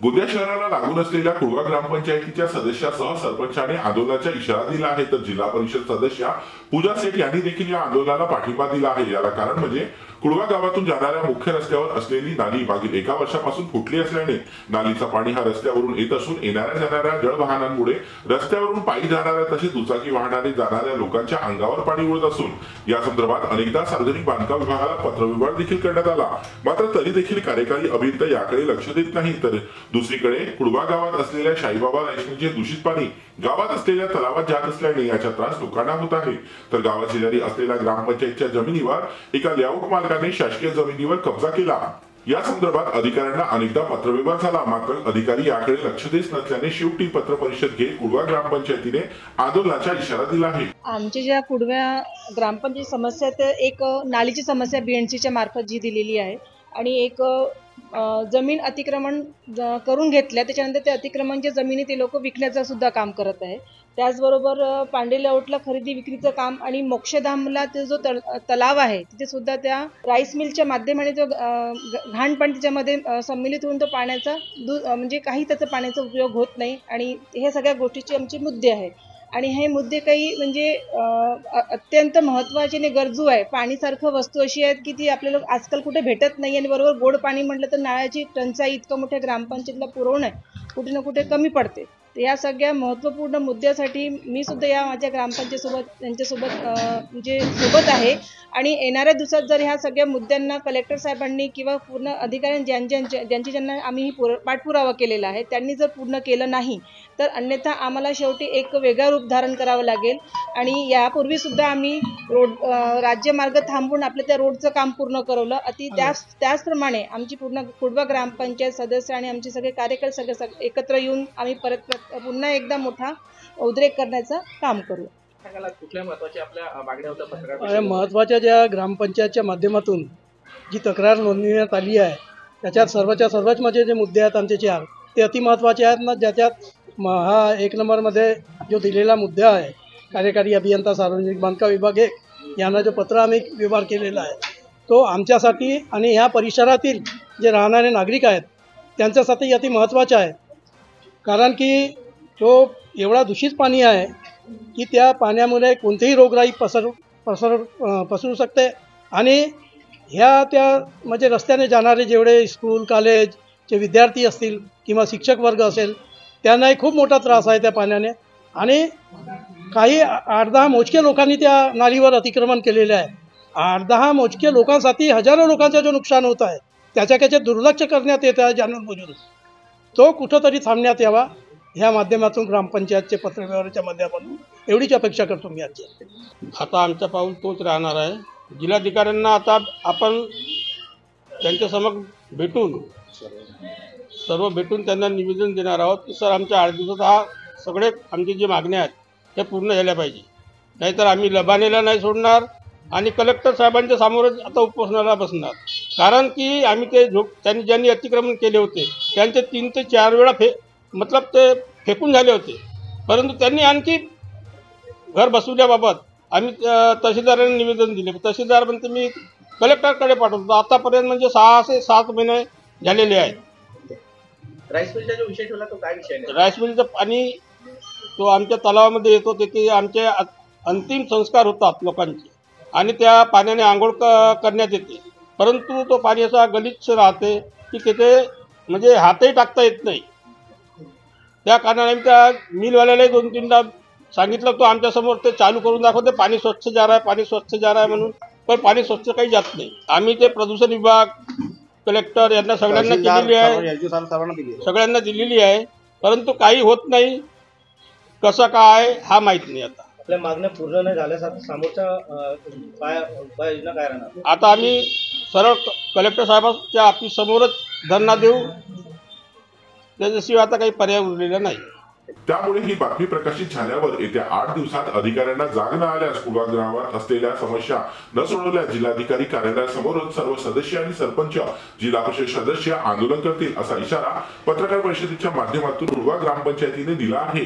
गोंदिया शहराला लागून असलेल्या कुळवा ग्रामपंचायतीच्या सदस्यासह सरपंचाने आंदोलनाचा इशारा दिला आहे, तर जिल्हा परिषद सदस्य पूजा सेठ यांनी देखील या आंदोलनाला पाठिंबा दिला आहे। याला कारण म्हणजे कुळवा गावातून जाणाऱ्या मुख्य रस्त्यावर असलेली नाली मागील 1 वर्षापासून फुटली असल्याने नालीचा पाणी हा रस्त्यावरून येत असून येणाऱ्या जाणाऱ्या जळवाहनांमुळे रस्त्यावरून पायी जाणाऱ्या तसेच दुचाकी वाहनाने जाणाऱ्या लोकांच्या अंगावर पाणी उडत असून या संदर्भात अनेकदा सार्वजनिक बांधकाम विभागाला पत्रव्यवहार देखील करण्यात आला, मात्र तरी देखील कार्यकारी अभियंता याकडे लक्ष देत नाही। तर दुसरीकडे कुळवा गावात असलेल्या शाईबाबा राईसमिलचे दूषित पाणी गावात असलेल्या तलावात जात असल्याने याचा त्रास लोकांना होत आहे। तर गावात शेजारी असलेल्या ग्रामपंचायतच्या जमिनीवर एका लेआउट मालकाने शासकीय जमिनीवर कब्जा केला। या संदर्भात अधिकाऱ्यांना अनेकदा पत्रव्यवहार झाला, मात्र अधिकारी याकडे लक्ष देत नसल्याने शेवटी पत्र परिषद घेत कुळवा ग्रामपंचायतीने आंदोलनाचा इशारा दिला आहे। आमच्या ज्या कुडव्या ग्रामपंचायत समस्या तर एक नालीची समस्या बीएनसीच्या मार्फत जी दिलेली आहे आणि एक जमीन अतिक्रमण करून घेतल्या, त्याच्यानंतर ते अतिक्रमणच्या जमिनी ते लोक विकण्याचं सुद्धा काम करत आहे। त्याचबरोबर पांडे लेआउटला खरेदी विक्रीचं काम आणि मोक्षधामला ते जो तलाव आहे तिथे सुद्धा त्या राईस मिलच्या माध्यमाने जो घाण पाणी त्याच्यामध्ये सम्मिलित होऊन तो पाण्याचा म्हणजे काही त्याचा पाण्याचा उपयोग होत नाही आणि हे सगळ्या गोष्टीचे आमचे मुद्दे आहेत। आणि हे मुद्दे काही म्हणजे अत्यंत महत्त्वाचे आणि गरजू आहे। पाणीसारखं वस्तू अशी आहेत की ती आपल्याला आजकाल कुठे भेटत नाही आणि बरोबर गोड पाणी म्हटलं तर नाळाची टंचाई इतकं मोठ्या ग्रामपंचायतीला पुरवणं कुठे ना कुठे कमी पडते। तर या सगळ्या महत्त्वपूर्ण मुद्द्यासाठी मी सुद्धा या माझ्या ग्रामपंचायतीसोबत त्यांच्यासोबत म्हणजे सोबत आहे आणि येणाऱ्या दिवसात जर ह्या सगळ्या मुद्द्यांना कलेक्टर साहेबांनी किंवा पूर्ण अधिकाऱ्यांनी ज्यांना आम्ही पाठपुरावा केलेला आहे त्यांनी जर पूर्ण केलं नाही तर अन्यथा आम्हाला शेवटी एक वेगळा रूप धारण करावं लागेल। आणि यापूर्वी सुद्धा आम्ही राज्यमार्ग थांबवून आपल्या त्या रोडचं काम पूर्ण करवलं। त्याचप्रमाणे आमची पूर्ण कुडवा ग्रामपंचायत सदस्य आणि आमचे सगळे कार्यकर्ते सगळे एकत्र येऊन आम्ही परत पुन्हा एकदा मोठा उद्रेक करण्याचं काम करू। कुठल्या महत्त्वाच्या आपल्या मागण्या होत्या पत्रकार महत्त्वाच्या ज्या ग्रामपंचायतच्या माध्यमातून जी तक्रार नोंदवण्यात आली आहे त्याच्यात सर्वच माझे जे मुद्दे आहेत आमचे 4 ते अतिमहत्त्वाचे आहेत ना, ज्याच्यात हा 1 नंबरमध्ये जो दिलेला मुद्दा आहे कार्यकारी अभियंता सार्वजनिक बांधकाम विभाग 1 यांना जो पत्र आम्ही व्यवहार केलेला आहे तो आमच्यासाठी आणि ह्या परिसरातील जे राहणारे नागरिक आहेत त्यांच्यासाठी अति महत्त्वाचा आहे। कारण की तो एवढा दूषित पाणी आहे की त्या पाण्यामुळे कोणतेही रोगराई पसरू शकते आणि त्या म्हणजे रस्त्याने जाणारे जेवढे स्कूल कॉलेजचे विद्यार्थी असतील किंवा शिक्षक वर्ग असेल त्यांनाही खूप मोठा त्रास आहे त्या पाण्याने। आणि काही 8-10 मोजके लोकांनी त्या नालीवर अतिक्रमण केलेले आहे। 8-10 मोजके लोकांसाठी हजारो लोकांचं जो नुकसान होत आहे त्याच्याकडे दुर्लक्ष करण्यात येत आहे जाणून-बुजून। तो कुठंतरी थांबण्यात यावा ह्या माध्यमातून ग्रामपंचायतचे पत्रव्यवहाराच्या माध्यमातून एवढीच अपेक्षा करतो मी आज। आता आमचा पाऊल तोच राहणार आहे। जिल्हाधिकाऱ्यांना आता आपण त्यांच्या समोर सर्व भेटून त्यांना निवेदन देणार आहोत की सर आमच्या 8 दिवसात हा सगळे आमचे जे मागण्या आहेत त्या पूर्ण झाल्या पाहिजे, नाहीतर आम्ही लबानेला नाही सोडणार आणि कलेक्टर साहेबांच्या समोरच आता उपोषणाला बसणार। कारण की आम्ही त्यांनी ज्यांनी अतिक्रमण केले होते त्यांचे 3 ते 4 वेळा ते फेकून झाले होते, परंतु त्यांनी आणखी घर बसवल्याबाबत आम्ही तहसीलदारांना निवेदन दिले। तहसीलदार म्हणते मी कलेक्टरकडे पाठवतो। आतापर्यंत म्हणजे 6 ते 7 महिने झालेले आहेत। राईस मिलचा जो विषय ठेवला तो काय विषय आहे? राईस मिलचं पाणी तो आमच्या तलावामध्ये येतो, तिथे आमचे अंतिम संस्कार होतात लोकांचे आणि त्या पाण्याने आंघोळ करण्यात येते, परंतु तो पाणी असा गलिच्छ राहते की तिथे म्हणजे हातही टाकता येत नाही। त्या कारणाने आम्ही त्या मिलवाल्यालाही 2-3दा सांगितलं, तो आमच्यासमोर ते चालू करून दाखवते पाणी स्वच्छ जा रहा है म्हणून, पण पाणी स्वच्छ काही जात नाही। आम्ही ते प्रदूषण विभाग कलेक्टर यांना सगळ्यांना दिलेली आहे, परंतु काही होत नाही। कसं काय हा माहीत नाही। आता आपल्या मागण्या पूर्ण नाही झाल्यासाठी समोरच्या उपाययोजना काय राहणार? आता आम्ही सरळ कलेक्टर साहेबांच्या ऑफिस समोरच धरणा देऊ, त्याच्याशिवाय आता काही पर्याय उरलेला नाही। त्यामुळे ही बातमी प्रकाशित झाल्यावर येत्या 8 दिवसात अधिकाऱ्यांना जाग न आल्यास कुळवा गावात असलेल्या समस्या न सोडवल्या जिल्हाधिकारी कार्यालयासमोरच सर्व सदस्य आणि सरपंच, जिल्हा परिषद सदस्य आंदोलन करतील असा इशारा पत्रकार परिषदेच्या माध्यमातून कुळवा ग्रामपंचायतीने दिला आहे।